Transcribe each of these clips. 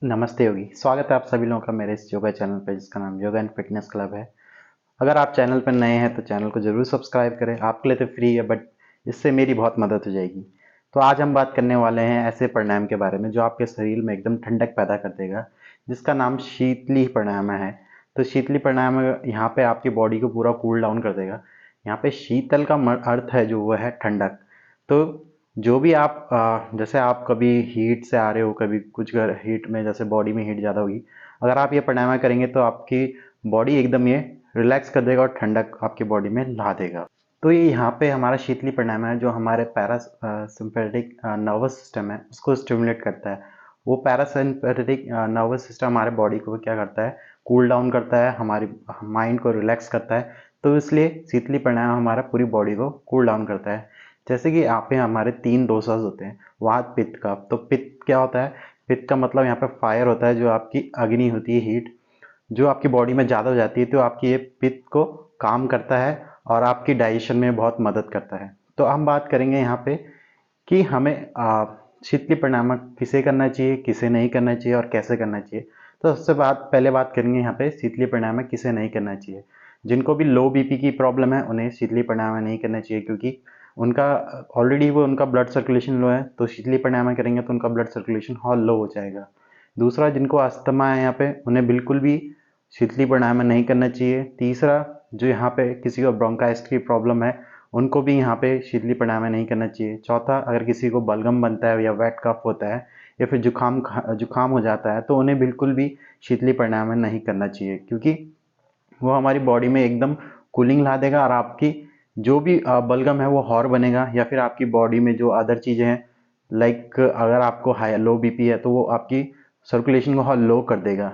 नमस्ते योगी। स्वागत है आप सभी लोगों का मेरे इस योगा चैनल पे जिसका नाम योगा एंड फिटनेस क्लब है। अगर आप चैनल पर नए हैं तो चैनल को ज़रूर सब्सक्राइब करें। आपके लिए तो फ्री है बट इससे मेरी बहुत मदद हो जाएगी। तो आज हम बात करने वाले हैं ऐसे प्राणायाम के बारे में जो आपके शरीर में एकदम ठंडक पैदा कर देगा, जिसका नाम शीतली प्राणायाम है। तो शीतली प्राणायाम यहाँ पे आपकी बॉडी को पूरा कूल डाउन कर देगा। यहाँ पे शीतल का अर्थ है जो वो है ठंडक। तो जो भी आप जैसे आप कभी हीट से आ रहे हो, कभी कुछ हीट में जैसे बॉडी में हीट ज़्यादा होगी, अगर आप ये प्राणायाम करेंगे तो आपकी बॉडी एकदम ये रिलैक्स कर देगा और ठंडक आपकी बॉडी में ला देगा। तो ये यहाँ पे हमारा शीतली प्राणायाम है जो हमारे सिंपैथेटिक नर्वस सिस्टम है उसको स्टिमुलेट करता है। वो पैरासिम्पैथेटिक नर्वस सिस्टम हमारे बॉडी को क्या करता है, कूल डाउन करता है, हमारी माइंड को रिलैक्स करता है। तो इसलिए शीतली प्राणायाम हमारा पूरी बॉडी को कूल डाउन करता है। जैसे कि आप पे हमारे 3 दोषास होते हैं, वात पित्त कफ। तो पित्त क्या होता है? पित्त का मतलब यहाँ पे फायर होता है, जो आपकी अग्नि होती है, हीट जो आपकी बॉडी में ज़्यादा हो जाती है, तो आपकी ये पित्त को काम करता है और आपकी डाइजेशन में बहुत मदद करता है। तो हम बात करेंगे यहाँ पे कि हमें शीतली प्राणायाम किसे करना चाहिए, किसे नहीं करना चाहिए और कैसे करना चाहिए। तो सबसे पहले बात करेंगे यहाँ पे शीतली प्राणायाम किसे नहीं करना चाहिए। जिनको भी लो बीपी की प्रॉब्लम है उन्हें शीतली प्राणायाम नहीं करना चाहिए, क्योंकि उनका ऑलरेडी वो उनका ब्लड सर्कुलेशन लो है, तो शीतली प्राणायाम करेंगे तो उनका ब्लड सर्कुलेशन और लो हो जाएगा। दूसरा, जिनको अस्थमा है यहाँ पे उन्हें बिल्कुल भी शीतली प्राणायाम नहीं करना चाहिए। तीसरा, जो यहाँ पे किसी को ब्रोंकाइटिस की प्रॉब्लम है उनको भी यहाँ पे शीतली प्राणायाम नहीं करना चाहिए। चौथा, अगर किसी को बलगम बनता है या वेट कफ होता है या फिर जुकाम हो जाता है तो उन्हें बिल्कुल भी शीतली प्राणायाम नहीं करना चाहिए, क्योंकि वो हमारी बॉडी में एकदम कूलिंग ला देगा और आपकी जो भी बलगम है वो और बनेगा, या फिर आपकी बॉडी में जो अदर चीज़ें हैं, लाइक अगर आपको हाई लो बीपी है तो वो आपकी सर्कुलेशन को और लो कर देगा।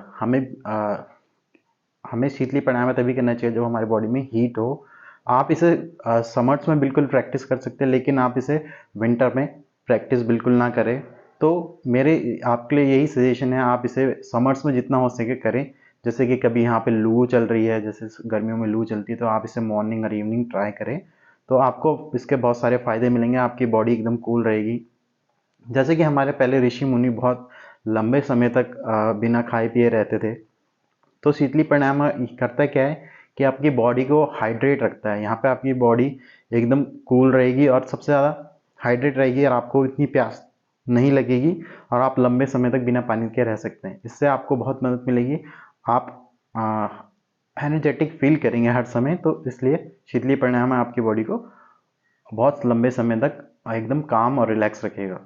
हमें शीतली प्राणायाम तभी करना चाहिए जब हमारी बॉडी में हीट हो। आप इसे समर्स में बिल्कुल प्रैक्टिस कर सकते हैं, लेकिन आप इसे विंटर में प्रैक्टिस बिल्कुल ना करें। तो मेरे आपके लिए यही सजेशन है, आप इसे समर्स में जितना हो सके करें। जैसे कि कभी यहाँ पे लू चल रही है, जैसे गर्मियों में लू चलती है, तो आप इसे मॉर्निंग और इवनिंग ट्राई करें। तो आपको इसके बहुत सारे फायदे मिलेंगे, आपकी बॉडी एकदम कूल रहेगी। जैसे कि हमारे पहले ऋषि मुनि बहुत लंबे समय तक बिना खाए पिए रहते थे। तो शीतली प्राणायाम करता क्या है कि आपकी बॉडी को हाइड्रेट रखता है। यहाँ पे आपकी बॉडी एकदम कूल रहेगी और सबसे ज़्यादा हाइड्रेट रहेगी और आपको इतनी प्यास नहीं लगेगी और आप लंबे समय तक बिना पानी के रह सकते हैं। इससे आपको बहुत मदद मिलेगी। आप एनर्जेटिक फील करेंगे हर समय। तो इसलिए शीतली प्राणायाम आपकी बॉडी को बहुत लंबे समय तक एकदम काम और रिलैक्स रखेगा।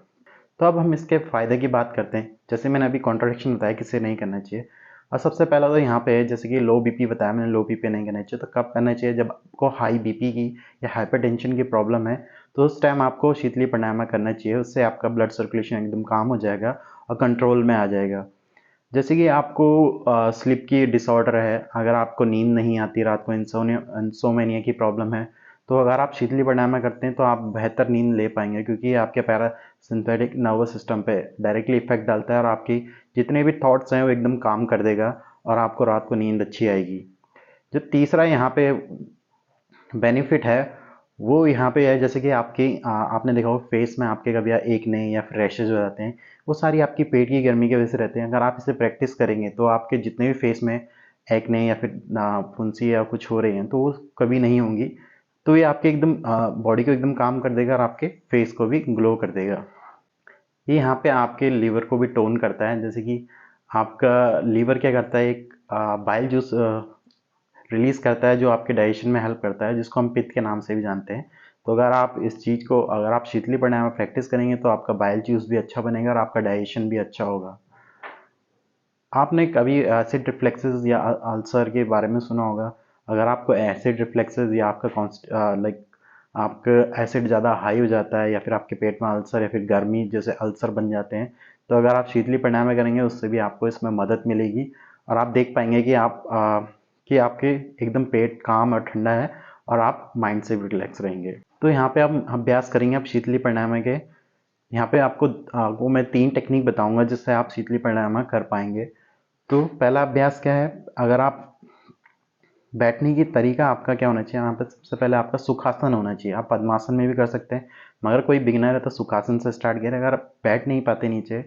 तो अब हम इसके फ़ायदे की बात करते हैं। जैसे मैंने अभी कॉन्ट्रडिक्शन बताया किसे नहीं करना चाहिए, और सबसे पहला तो यहाँ पे है, जैसे कि लो बीपी बताया मैंने, लो बीपी नहीं करना चाहिए। तो कब करना चाहिए? जब आपको हाई बीपी की या हाइपरटेंशन की प्रॉब्लम है, तो उस टाइम आपको शीतली प्राणायाम करना चाहिए। उससे आपका ब्लड सर्कुलेशन एकदम काम हो जाएगा और कंट्रोल में आ जाएगा। जैसे कि आपको स्लीप की डिसऑर्डर है, अगर आपको नींद नहीं आती रात को, इंसोमेनिया की प्रॉब्लम है, तो अगर आप शीतली प्राणायाम करते हैं तो आप बेहतर नींद ले पाएंगे, क्योंकि ये आपके पैरासिम्पैथेटिक नर्वस सिस्टम पे डायरेक्टली इफेक्ट डालता है और आपकी जितने भी थॉट्स हैं वो एकदम काम कर देगा और आपको रात को नींद अच्छी आएगी। जो तीसरा यहाँ पे बेनिफिट है वो यहाँ पे है, जैसे कि आपने देखा हो फेस में आपके कभी एक्ने या फिर रैशेज हो जाते हैं, वो सारी आपकी पेट की गर्मी की वजह से रहते हैं। अगर आप इसे प्रैक्टिस करेंगे तो आपके जितने भी फेस में एक्ने या फिर फुंसी या कुछ हो रही हैं तो वो कभी नहीं होंगी। तो ये आपके एकदम बॉडी को एकदम काम कर देगा और आपके फेस को भी ग्लो कर देगा। ये यहाँ पे आपके लीवर को भी टोन करता है। जैसे कि आपका लीवर क्या करता है, एक बाइल जूस रिलीज करता है जो आपके डाइजेशन में हेल्प करता है, जिसको हम पित्त के नाम से भी जानते हैं। तो अगर आप शीतली प्राणायाम प्रैक्टिस करेंगे तो आपका बाइल जूस भी अच्छा बनेगा और आपका डाइजेशन भी अच्छा होगा। आपने कभी एसिड रिफ्लेक्सेस या अल्सर के बारे में सुना होगा। अगर आपको एसिड रिफ्लेक्सेस या आपका एसिड ज़्यादा हाई हो जाता है या फिर आपके पेट में अल्सर या फिर गर्मी जैसे अल्सर बन जाते हैं, तो अगर आप शीतली प्राणायाम करेंगे उससे भी आपको इसमें मदद मिलेगी और आप देख पाएंगे कि आपके एकदम पेट काम और ठंडा है और आप माइंड से भी रिलैक्स रहेंगे। तो यहाँ पे हम अभ्यास करेंगे आप शीतली प्राणायाम के। यहाँ पे आपको मैं 3 टेक्निक बताऊंगा जिससे आप शीतली प्राणायाम कर पाएंगे। तो पहला अभ्यास क्या है, अगर आप बैठने की तरीका आपका क्या होना चाहिए, यहाँ पे सबसे पहले आपका सुखासन होना चाहिए। आप पद्मासन में भी कर सकते हैं, मगर कोई बिगिनर है तो सुखासन से स्टार्ट करें। अगर आप बैठ नहीं पाते नीचे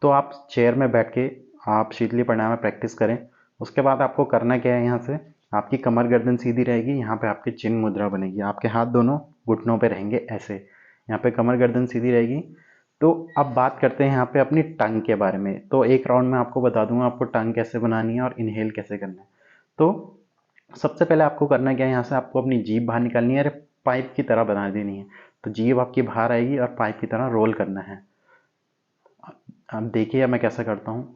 तो आप चेयर में बैठ के आप शीतली प्राणायाम में प्रैक्टिस करें। उसके बाद आपको करना क्या है, यहाँ से आपकी कमर गर्दन सीधी रहेगी, यहाँ पे आपकी चिन्ह मुद्रा बनेगी, आपके हाथ दोनों घुटनों पे रहेंगे ऐसे, यहाँ पे कमर गर्दन सीधी रहेगी। तो अब बात करते हैं यहाँ पे अपनी टंग के बारे में। तो एक राउंड में आपको बता दूंगा आपको टंग कैसे बनानी है और इनहेल कैसे करना है। तो सबसे पहले आपको करना क्या है, यहाँ से आपको अपनी जीभ बाहर निकालनी है और पाइप की तरह बना देनी है। तो जीभ आपकी बाहर आएगी और पाइप की तरह रोल करना है। अब देखिए मैं कैसे करता हूँ।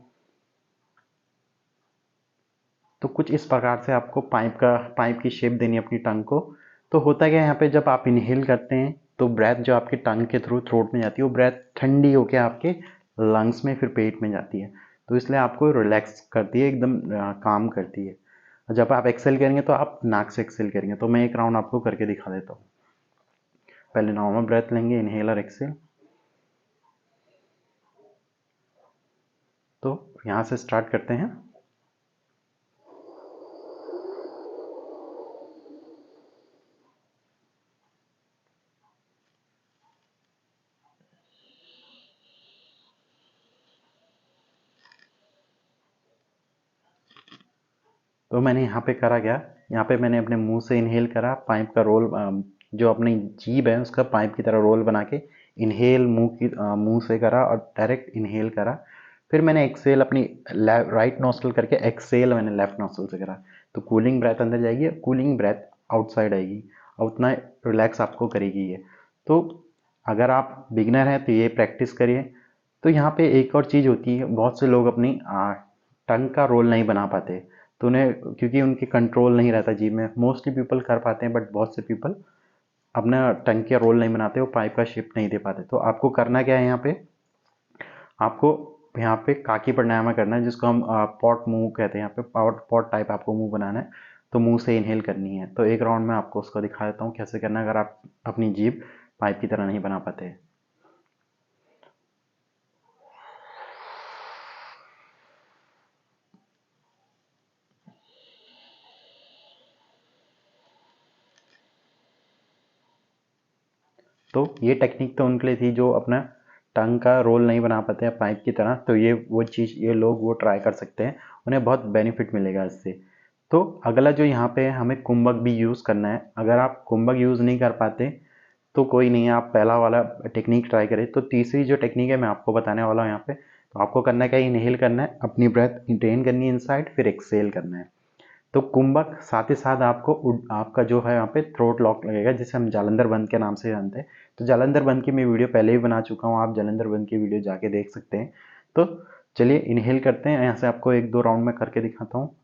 तो कुछ इस प्रकार से आपको पाइप की शेप देनी है अपनी टंग को। तो होता क्या है यहाँ पे, जब आप इनहेल करते हैं तो ब्रेथ जो आपकी टंग के थ्रू थ्रोट में जाती है वो ब्रेथ ठंडी होकर आपके लंग्स में फिर पेट में जाती है। तो इसलिए आपको रिलैक्स करती है, एकदम काम करती है। जब आप एक्सेल करेंगे तो आप नाक से एक्सेल करेंगे। तो मैं एक राउंड आपको करके दिखा देता हूँ। पहले नॉर्मल ब्रेथ लेंगे, इनहेल और एक्सेल। तो यहाँ से स्टार्ट करते हैं। तो मैंने यहाँ पे करा क्या, यहाँ पे मैंने अपने मुंह से इनहेल करा, पाइप का रोल जो अपनी जीभ है उसका पाइप की तरह रोल बना के इनहेल मुंह से करा और डायरेक्ट इनहेल करा। फिर मैंने एक्सेल अपनी राइट नोस्ट्रल करके एक्सेल मैंने लेफ्ट नोस्ट्रल से करा। तो कूलिंग ब्रेथ अंदर जाएगी, कूलिंग ब्रेथ आउटसाइड आएगी और उतना रिलैक्स आपको करेगी ये। तो अगर आप बिगनर हैं तो ये प्रैक्टिस करिए। तो यहाँ पे एक और चीज़ होती है, बहुत से लोग अपनी टंग का रोल नहीं बना पाते। तो उन्हें, क्योंकि उनके कंट्रोल नहीं रहता जीभ में, मोस्टली पीपल कर पाते हैं बट बहुत से पीपल अपना टंग का रोल नहीं बनाते, वो पाइप का शेप नहीं दे पाते। तो आपको करना क्या है, यहाँ पे आपको यहाँ पे काकी प्राणायाम करना है, जिसको हम पॉट मुंह कहते हैं। यहाँ पे पॉट पॉट टाइप आपको मुंह बनाना है। तो मुंह से इनहेल करनी है। तो एक राउंड में आपको उसको दिखा देता हूँ कैसे करना है, अगर आप अपनी जीभ पाइप की तरह नहीं बना पाते। तो ये टेक्निक तो उनके लिए थी जो अपना टंग का रोल नहीं बना पाते हैं पाइप की तरह। तो ये वो चीज़ ये लोग वो ट्राई कर सकते हैं, उन्हें बहुत बेनिफिट मिलेगा इससे। तो अगला जो यहाँ पे है, हमें कुंभक भी यूज़ करना है। अगर आप कुंभक यूज़ नहीं कर पाते तो कोई नहीं है, आप पहला वाला टेक्निक ट्राई करें। तो तीसरी जो टेक्निक है मैं आपको बताने वाला हूँ यहाँ पे। तो आपको करना क्या है, इनहेल करना है, अपनी ब्रेथ इंटेन करनी है इनसाइड, फिर एक्सेल करना है। तो कुंभक साथ ही साथ आपको आपका जो है यहाँ पे थ्रोट लॉक लगेगा, जिसे हम जालंधर बंद के नाम से जानते हैं। तो जालंधर बंद की मैं वीडियो पहले ही बना चुका हूँ, आप जालंधर बंद की वीडियो जाके देख सकते हैं। तो चलिए इनहेल करते हैं, यहाँ से आपको एक दो राउंड में करके दिखाता हूँ।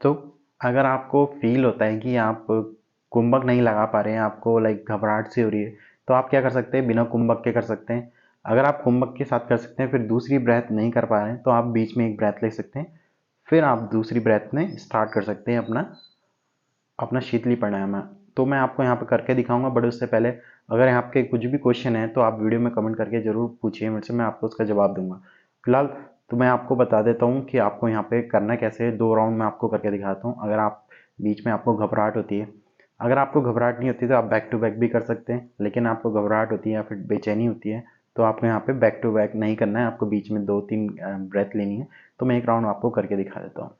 तो अगर आपको फील होता है कि आप कुंभक नहीं लगा पा रहे हैं, आपको लाइक घबराहट सी हो रही है, तो आप क्या कर सकते हैं, बिना कुंभक के कर सकते हैं। अगर आप कुंभक के साथ कर सकते हैं, फिर दूसरी ब्रेथ नहीं कर पा रहे हैं, तो आप बीच में एक ब्रेथ ले सकते हैं, फिर आप दूसरी ब्रेथ में स्टार्ट कर सकते हैं अपना अपना शीतली प्राणायाम है। तो मैं आपको यहाँ पे करके दिखाऊंगा, बट उससे पहले अगर यहाँ आपके कुछ भी क्वेश्चन है तो आप वीडियो में कमेंट करके ज़रूर पूछिए मेरे से, मैं आपको उसका जवाब दूंगा। फिलहाल तो मैं आपको बता देता हूँ कि आपको यहाँ पे करना कैसे है। दो राउंड में आपको करके दिखाता हूँ। अगर आप बीच में आपको घबराहट होती है, अगर आपको घबराहट नहीं होती तो आप बैक टू बैक भी कर सकते हैं, लेकिन आपको घबराहट होती है या फिर बेचैनी होती है तो आपको यहाँ पे बैक टू बैक नहीं करना है, आपको बीच में दो तीन ब्रेथ लेनी है। तो मैं एक राउंड आपको करके दिखा देता हूँ।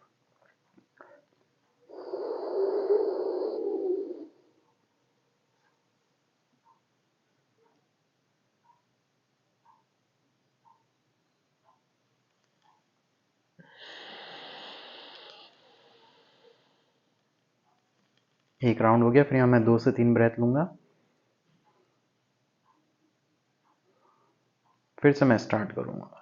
एक राउंड हो गया, फिर यहाँ मैं 2 से 3 ब्रेथ लूंगा, फिर से मैं स्टार्ट करूंगा।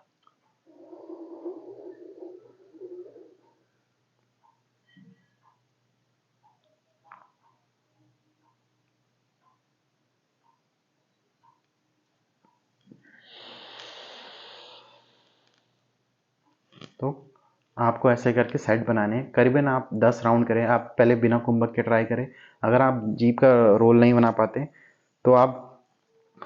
तो आपको ऐसे करके सेट बनाने हैं। करीबन आप 10 राउंड करें। आप पहले बिना कुंभक के ट्राई करें। अगर आप जीभ का रोल नहीं बना पाते तो आप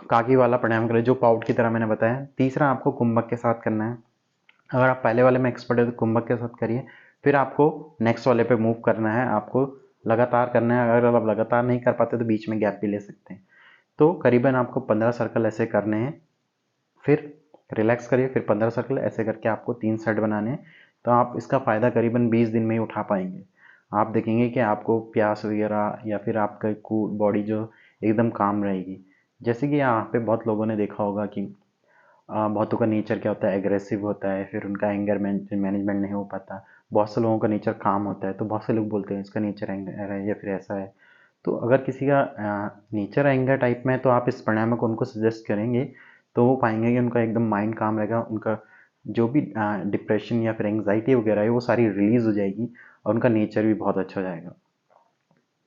काकी वाला प्राणायाम करें, जो पाउट की तरह मैंने बताया। तीसरा आपको कुंभक के साथ करना है। अगर आप पहले वाले में एक्सपर्ट है तो कुंभक के साथ करिए। फिर आपको नेक्स्ट वाले पे मूव करना है। आपको लगातार करना है। अगर आप लगातार नहीं कर पाते तो बीच में गैप भी ले सकते हैं। तो करीबन आपको 15 सर्कल ऐसे करने हैं। फिर रिलैक्स करिए। फिर 15 सर्कल ऐसे करके आपको 3 सेट बनाने हैं। तो आप इसका फ़ायदा करीबन 20 दिन में ही उठा पाएंगे। आप देखेंगे कि आपको प्यास वगैरह या फिर आपका बॉडी जो एकदम काम रहेगी। जैसे कि यहाँ पे बहुत लोगों ने देखा होगा कि बहुतों का नेचर क्या होता है, एग्रेसिव होता है, फिर उनका एंगर मैनेजमेंट नहीं हो पाता। बहुत से लोगों का नेचर काम होता है, तो बहुत से लोग बोलते हैं इसका नेचर एंगर है या फिर ऐसा है। तो अगर किसी का नेचर एंगर टाइप में है तो आप इस प्राणायाम को उनको सजेस्ट करेंगे तो वो पाएंगे कि उनका एकदम माइंड काम रहेगा। उनका जो भी डिप्रेशन या फिर एंग्जाइटी वगैरह है वो सारी रिलीज हो जाएगी और उनका नेचर भी बहुत अच्छा हो जाएगा।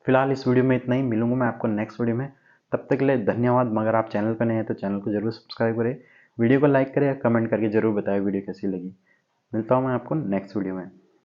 फिलहाल इस वीडियो में इतना ही। मिलूंगा मैं आपको नेक्स्ट वीडियो में। तब तक के लिए धन्यवाद। मगर आप चैनल पर नए हैं तो चैनल को जरूर सब्सक्राइब करें, वीडियो को लाइक करें या कमेंट करके जरूर बताएं वीडियो कैसी लगी। मिलता हूँ मैं आपको नेक्स्ट वीडियो में।